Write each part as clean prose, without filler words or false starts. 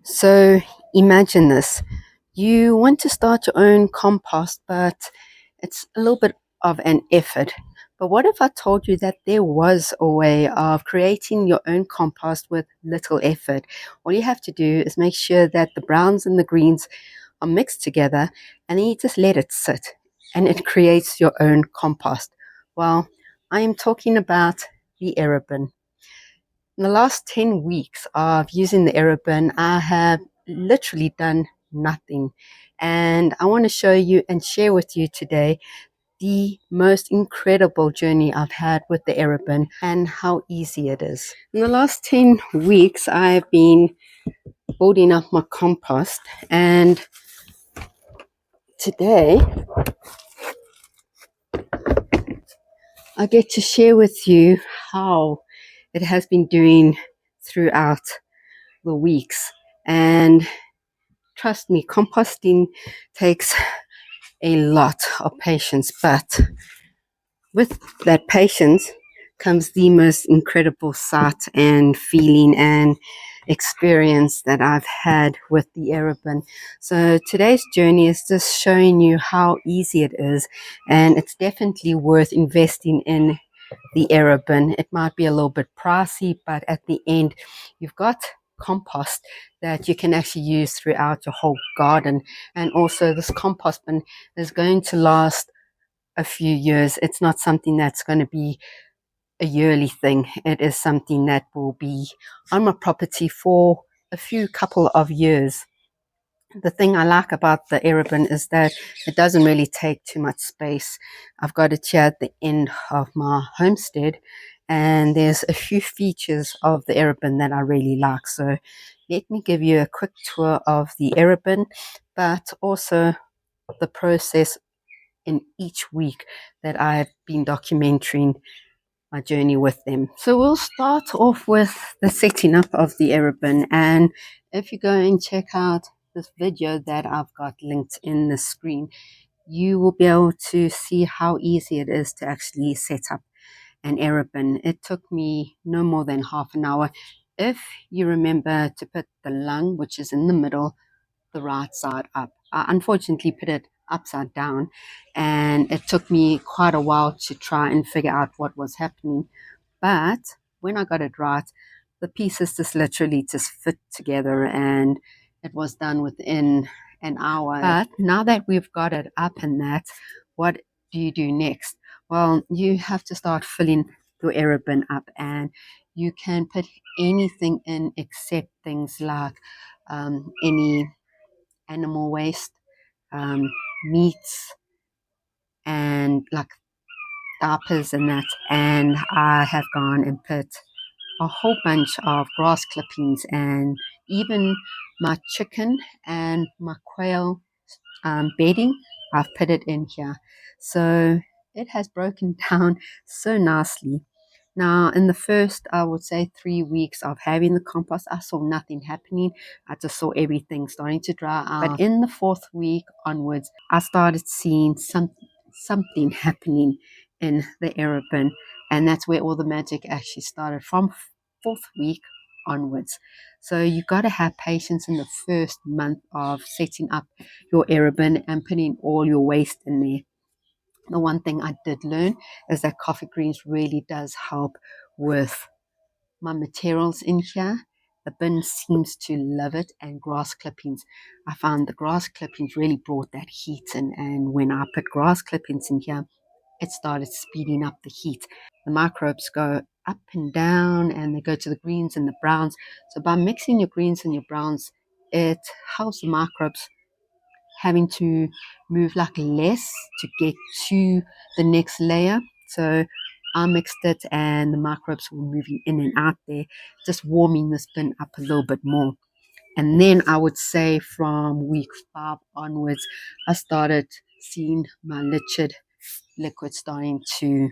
So imagine this. You want to start your own compost, but it's a little bit of an effort. But what if I told you that there was a way of creating your own compost with little effort? All you have to do is make sure that the browns and the greens are mixed together, and then you just let it sit and it creates your own compost. Well, I am talking about the Aerobin. In the last 10 weeks of using the Aerobin, I have literally done nothing. And I want to show you and share with you today the most incredible journey I've had with the Aerobin and how easy it is. In the last 10 weeks, I've been building up my compost, and today I get to share with you how it has been doing throughout the weeks. And trust me, composting takes a lot of patience, but with that patience comes the most incredible sight and feeling and experience that I've had with the Aerobin. So today's journey is just showing you how easy it is, and it's definitely worth investing in the Aerobin. It might be a little bit pricey, but at the end, you've got compost that you can actually use throughout your whole garden. And also, this compost bin is going to last a few years. It's not something that's going to be a yearly thing. It is something that will be on my property for a few couple of years. The thing I like about the Aerobin is that it doesn't really take too much space. I've got it here at the end of my homestead, and there's a few features of the Aerobin that I really like. So let me give you a quick tour of the Aerobin, but also the process in each week that I've been documenting my journey with them. So we'll start off with the setting up of the Aerobin, and if you go and check out this video that I've got linked in the screen, you will be able to see how easy it is to actually set up an Aerobin. It took me no more than half an hour. If you remember to put the lung, which is in the middle, the right side up. I unfortunately put it upside down, and it took me quite a while to try and figure out what was happening. But when I got it right, the pieces just literally just fit together, and it was done within an hour. But now that we've got it up and that, what do you do next? Well, you have to start filling your Aerobin up, and you can put anything in except things like any animal waste, um, meats, and like diapers and that. And I have gone and put a whole bunch of grass clippings and even my chicken and my quail bedding. I've put it in here. So it has broken down so nicely. Now, in the first, I would say 3 weeks of having the compost, I saw nothing happening. I just saw everything starting to dry out. But in the fourth week onwards, I started seeing something happening in the Aerobin. And that's where all the magic actually started, from fourth week onwards. So you got to have patience in the first month of setting up your Aerobin and putting all your waste in there. The one thing I did learn is that coffee greens really does help with my materials in here. The bin seems to love it, and grass clippings. I found the grass clippings really brought that heat in, and when I put grass clippings in here, it started speeding up the heat. The microbes go up and down, and they go to the greens and the browns. So by mixing your greens and your browns, it helps the microbes having to move like less to get to the next layer. So I mixed it, and the microbes were moving in and out there, just warming this bin up a little bit more. And then I would say from week 5 onwards, I started seeing my liquid starting to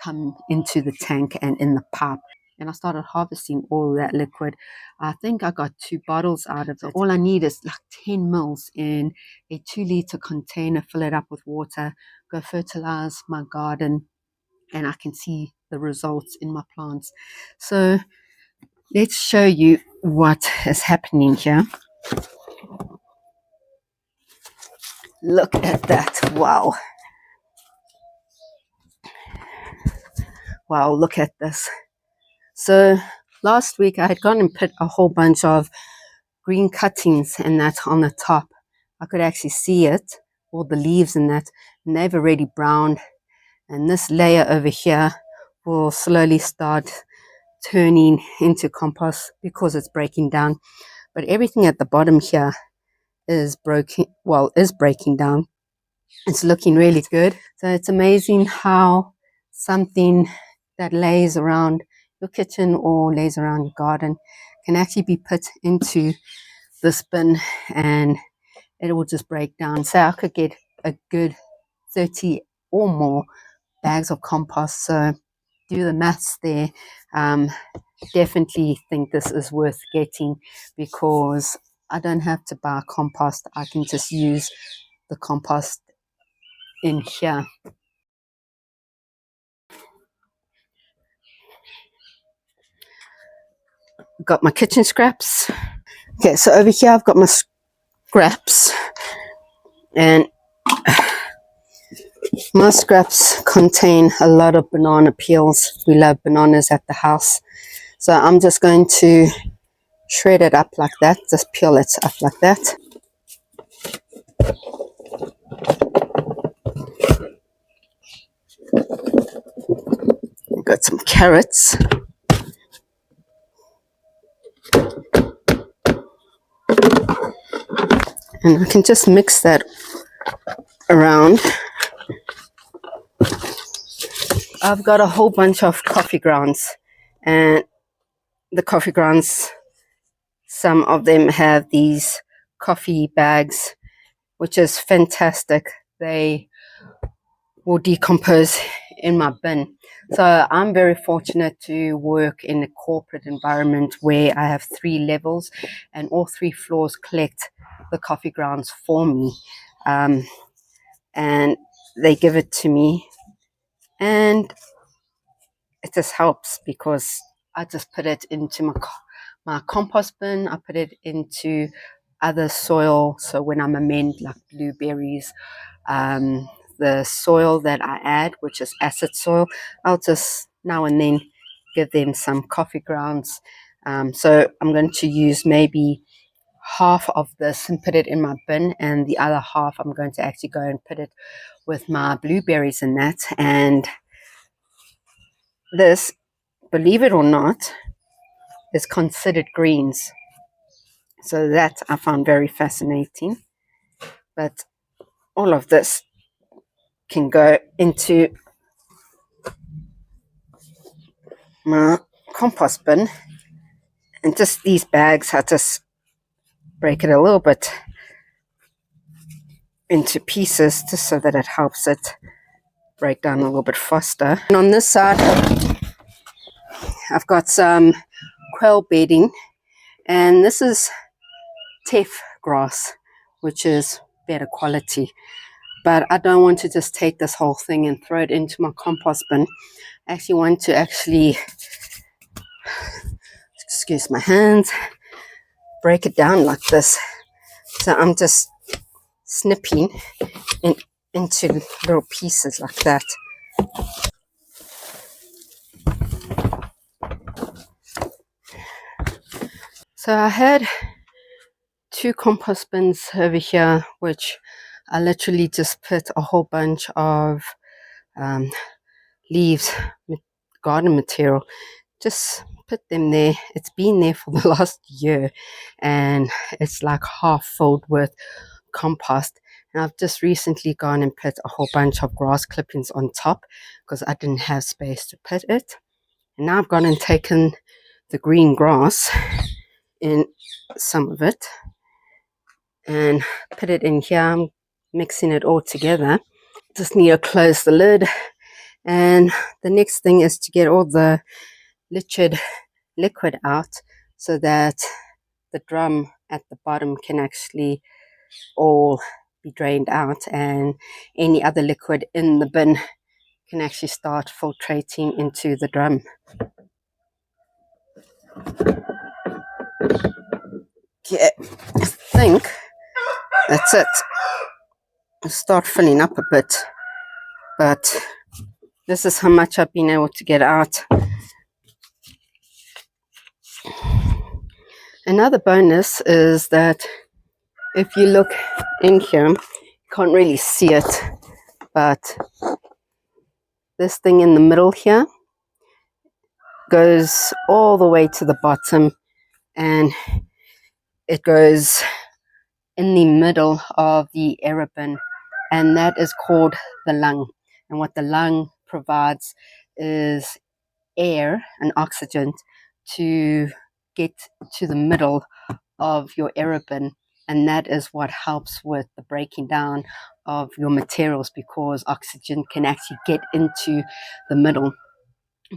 come into the tank and in the pipe. And I started harvesting all that liquid. I think I got 2 bottles out of it. All I need is like 10 mils in a 2-liter container, fill it up with water, go fertilize my garden, and I can see the results in my plants. So let's show you what is happening here. Look at that. Wow. Wow, look at this. So last week I had gone and put a whole bunch of green cuttings and that on the top. I could actually see it, all the leaves and that, and they've already browned. And this layer over here will slowly start turning into compost because it's breaking down. But everything at the bottom here is breaking down. It's looking really good. So it's amazing how something that lays around your kitchen or lays around your garden can actually be put into this bin and it will just break down. So I could get a good 30 or more bags of compost. So do the maths there. Definitely think this is worth getting because I don't have to buy compost. I can just use the compost in here. Got my kitchen scraps. Okay, so over here I've got my scraps, and my scraps contain a lot of banana peels. We love bananas at the house. So I'm just going to shred it up like that, just peel it up like that. I've got some carrots. And I can just mix that around. I've got a whole bunch of coffee grounds, and the coffee grounds, some of them have these coffee bags, which is fantastic. They will decompose in my bin. So I'm very fortunate to work in a corporate environment where I have 3 levels and all 3 floors collect the coffee grounds for me. And they give it to me, and it just helps because I just put it into my compost bin. I put it into other soil. So when I'm amend like blueberries, the soil that I add, which is acid soil, I'll just now and then give them some coffee grounds. So I'm going to use maybe half of this and put it in my bin, and the other half I'm going to actually go and put it with my blueberries in that. And this, believe it or not, is considered greens. So that I found very fascinating. But all of this can go into my compost bin. And just these bags, I just break it a little bit into pieces just so that it helps it break down a little bit faster. And on this side, I've got some quail bedding. And this is teff grass, which is better quality. But I don't want to just take this whole thing and throw it into my compost bin. I actually want to excuse my hands, break it down like this. So I'm just snipping into little pieces like that. So I had 2 compost bins over here, which I literally just put a whole bunch of leaves, garden material, just put them there. It's been there for the last year, and it's like half filled with compost. And I've just recently gone and put a whole bunch of grass clippings on top because I didn't have space to put it. And now I've gone and taken the green grass in some of it and put it in here. I'm mixing it all together. Just need to close the lid. And the next thing is to get all the liquid out so that the drum at the bottom can actually all be drained out, and any other liquid in the bin can actually start filtrating into the drum. Okay, I think that's it. I'll start filling up a bit, but this is how much I've been able to get out. Another bonus is that if you look in here, you can't really see it, but this thing in the middle here goes all the way to the bottom, and it goes in the middle of the aerobin, and that is called the lung. And what the lung provides is air and oxygen to get to the middle of your aerobin, and that is what helps with the breaking down of your materials, because oxygen can actually get into the middle.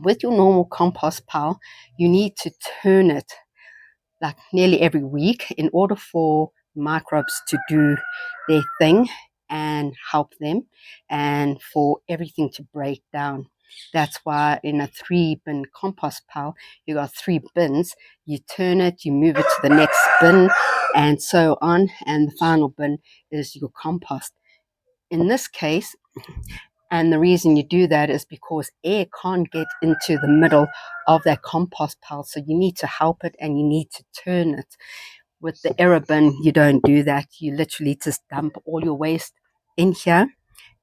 With your normal compost pile, you need to turn it like nearly every week in order for microbes to do their thing and help them, and for everything to break down. That's why in a 3-bin compost pile, you got 3 bins. You turn it, you move it to the next bin, and so on. And the final bin is your compost. In this case, and the reason you do that is because air can't get into the middle of that compost pile. So you need to help it and you need to turn it. With the Aerobin, you don't do that. You literally just dump all your waste in here.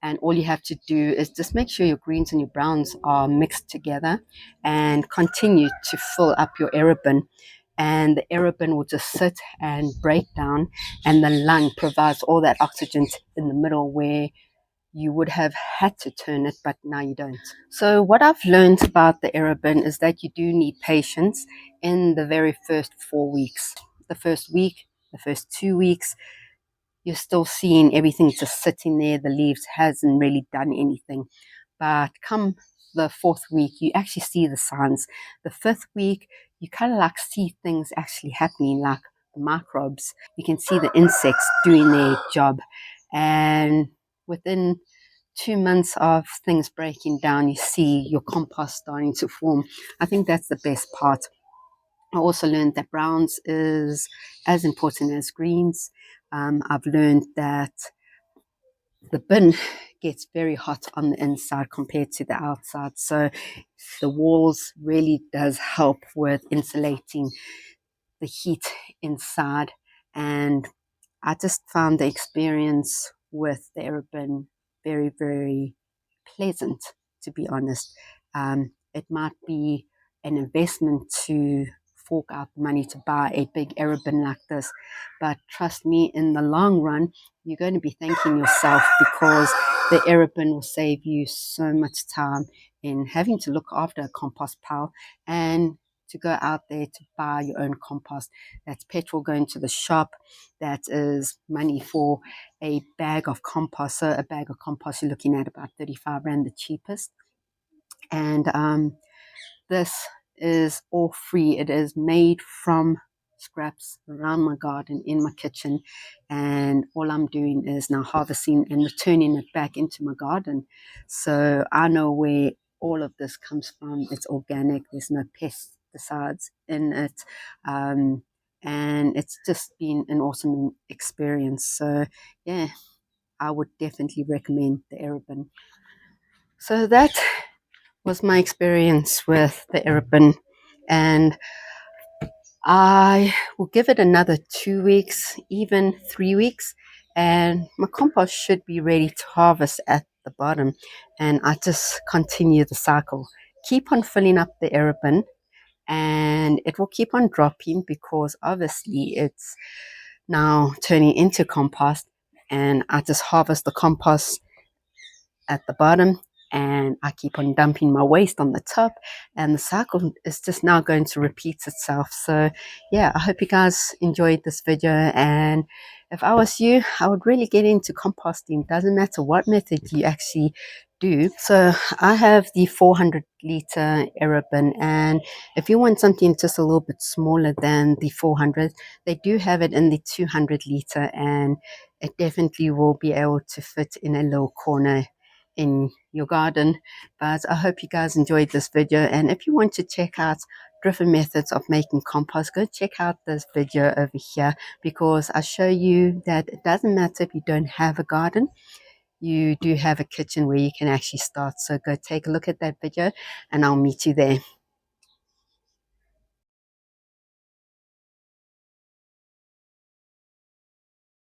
And all you have to do is just make sure your greens and your browns are mixed together and continue to fill up your Aerobin. And the Aerobin will just sit and break down. And the lung provides all that oxygen in the middle where you would have had to turn it, but now you don't. So what I've learned about the Aerobin is that you do need patience in the very first 4 weeks. The first week, the first 2 weeks, you're still seeing everything just sitting there. The leaves hasn't really done anything. But come the 4th week, you actually see the signs. The 5th week, you kind of like see things actually happening, like the microbes. You can see the insects doing their job. And within 2 months of things breaking down, you see your compost starting to form. I think that's the best part. I also learned that browns is as important as greens. I've learned that the bin gets very hot on the inside compared to the outside. So the walls really does help with insulating the heat inside. And I just found the experience with the Aerobin very, very pleasant, to be honest. It might be an investment to fork out money to buy a big Aerobin like this, but trust me, in the long run, you're going to be thanking yourself, because the Aerobin will save you so much time in having to look after a compost pile and to go out there to buy your own compost. That's petrol going to the shop. That is money for a bag of compost. So a bag of compost, you're looking at about 35 Rand, the cheapest. And this is all free. It is made from scraps around my garden in my kitchen, and all I'm doing is now harvesting and returning it back into my garden. So I know where all of this comes from. It's organic. There's no pesticides in it. And it's just been an awesome experience. So yeah, I would definitely recommend the Aerobin. So that was my experience with the Aerobin, and I will give it another 2 weeks, even 3 weeks, and my compost should be ready to harvest at the bottom. And I just continue the cycle. Keep on filling up the Aerobin, and it will keep on dropping because obviously it's now turning into compost. And I just harvest the compost at the bottom, and I keep on dumping my waste on the top, and the cycle is just now going to repeat itself. So yeah, I hope you guys enjoyed this video, and if I was you, I would really get into composting. Doesn't matter what method you actually do. So I have the 400-liter Aerobin, and if you want something just a little bit smaller than the 400, they do have it in the 200-liter, and it definitely will be able to fit in a little corner in your garden. But I hope you guys enjoyed this video, and if you want to check out different methods of making compost, go check out this video over here, because I show you that it doesn't matter if you don't have a garden, you do have a kitchen where you can actually start. So go take a look at that video and I'll meet you there.